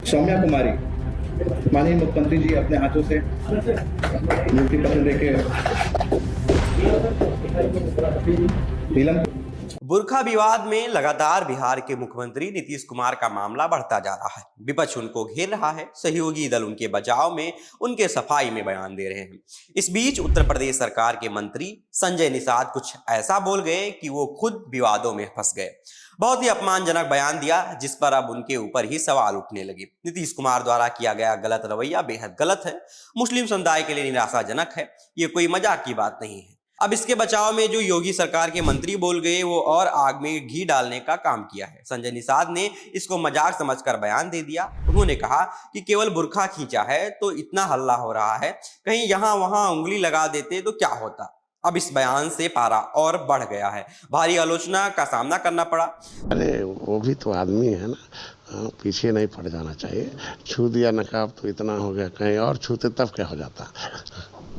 सौम्या कुमारी, माननीय मुख्यमंत्री जी अपने हाथों से नियुक्ति पत्र देके नीलम। बुर्का विवाद में लगातार बिहार के मुख्यमंत्री नीतीश कुमार का मामला बढ़ता जा रहा है। विपक्ष उनको घेर रहा है, सहयोगी दल उनके बचाव में, उनके सफाई में बयान दे रहे हैं। इस बीच उत्तर प्रदेश सरकार के मंत्री संजय निषाद कुछ ऐसा बोल गए कि वो खुद विवादों में फंस गए। बहुत ही अपमानजनक बयान दिया, जिस पर अब उनके ऊपर ही सवाल उठने लगे। नीतीश कुमार द्वारा किया गया गलत रवैया बेहद गलत है, मुस्लिम समुदाय के लिए निराशाजनक है, ये कोई मजाक की बात नहीं है। अब इसके बचाव में जो योगी सरकार के मंत्री बोल गए, वो और आग में घी डालने का काम किया है। संजय निषाद ने इसको मजाक समझकर बयान दे दिया। उन्होंने कहा कि केवल बुर्का खींचा है तो इतना हल्ला हो रहा है, कहीं यहां वहां उंगली लगा देते तो क्या होता। अब इस बयान से पारा और बढ़ गया है, भारी आलोचना का सामना करना पड़ा। अरे वो भी तो आदमी है ना, पीछे नहीं पड़ जाना चाहिए। छू दिया नकाब तो इतना हो गया, कहीं और छूते तब क्या हो जाता।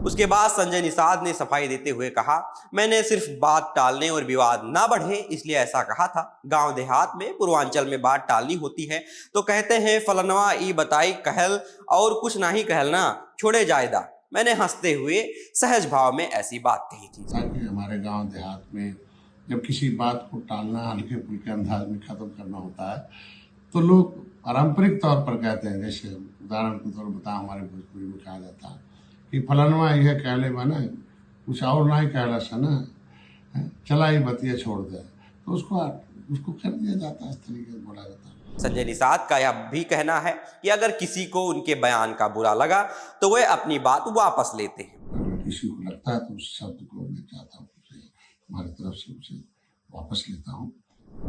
उसके बाद संजय निषाद ने सफाई देते हुए कहा, मैंने सिर्फ बात टालने और विवाद ना बढ़े इसलिए ऐसा कहा था। गांव देहात में, पूर्वांचल में बात टालनी होती है तो कहते हैं फलनवा ई बताई कहल और कुछ ना ही कहलना, छोड़े जायदा। मैंने हंसते हुए सहज भाव में ऐसी बात कही थी। ताकि हमारे गांव देहात में जब किसी बात को टालना, हल्के फुल्के अंदाज में खत्म करना होता है तो लोग पारंपरिक तौर पर कहते हैं, जैसे उदाहरण के तौर पर बता, हमारे भोजपुरी में कहा जाता है कि फलानवा यह कहले बना कुछ और ना ही कहला सना, चला ही बतिया छोड़ दे, तो उसको कर दिया जाता है, इस तरीके से बोला जाता है। संजय निषाद का यह भी कहना है कि अगर किसी को उनके बयान का बुरा लगा तो वह अपनी बात वापस लेते हैं। अगर किसी को लगता है तो उस शब्द को मैं चाहता हूँ हमारी तरफ से उसे वापस लेता हूँ।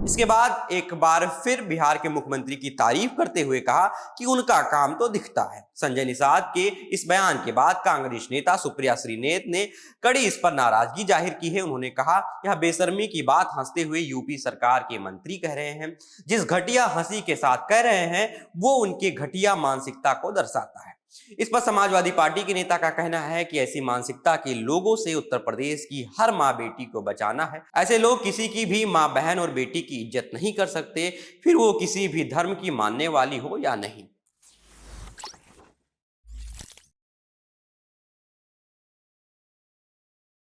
इसके बाद एक बार फिर बिहार के मुख्यमंत्री की तारीफ करते हुए कहा कि उनका काम तो दिखता है। संजय निषाद के इस बयान के बाद कांग्रेस नेता सुप्रिया श्रीनेत ने कड़ी इस पर नाराजगी जाहिर की है। उन्होंने कहा, यह बेशर्मी की बात हंसते हुए यूपी सरकार के मंत्री कह रहे हैं। जिस घटिया हंसी के साथ कह रहे हैं वो उनके घटिया मानसिकता को दर्शाता है। इस पर समाजवादी पार्टी के नेता का कहना है कि ऐसी मानसिकता के लोगों से उत्तर प्रदेश की हर माँ बेटी को बचाना है। ऐसे लोग किसी की भी माँ बहन और बेटी की इज्जत नहीं कर सकते, फिर वो किसी भी धर्म की मानने वाली हो या नहीं।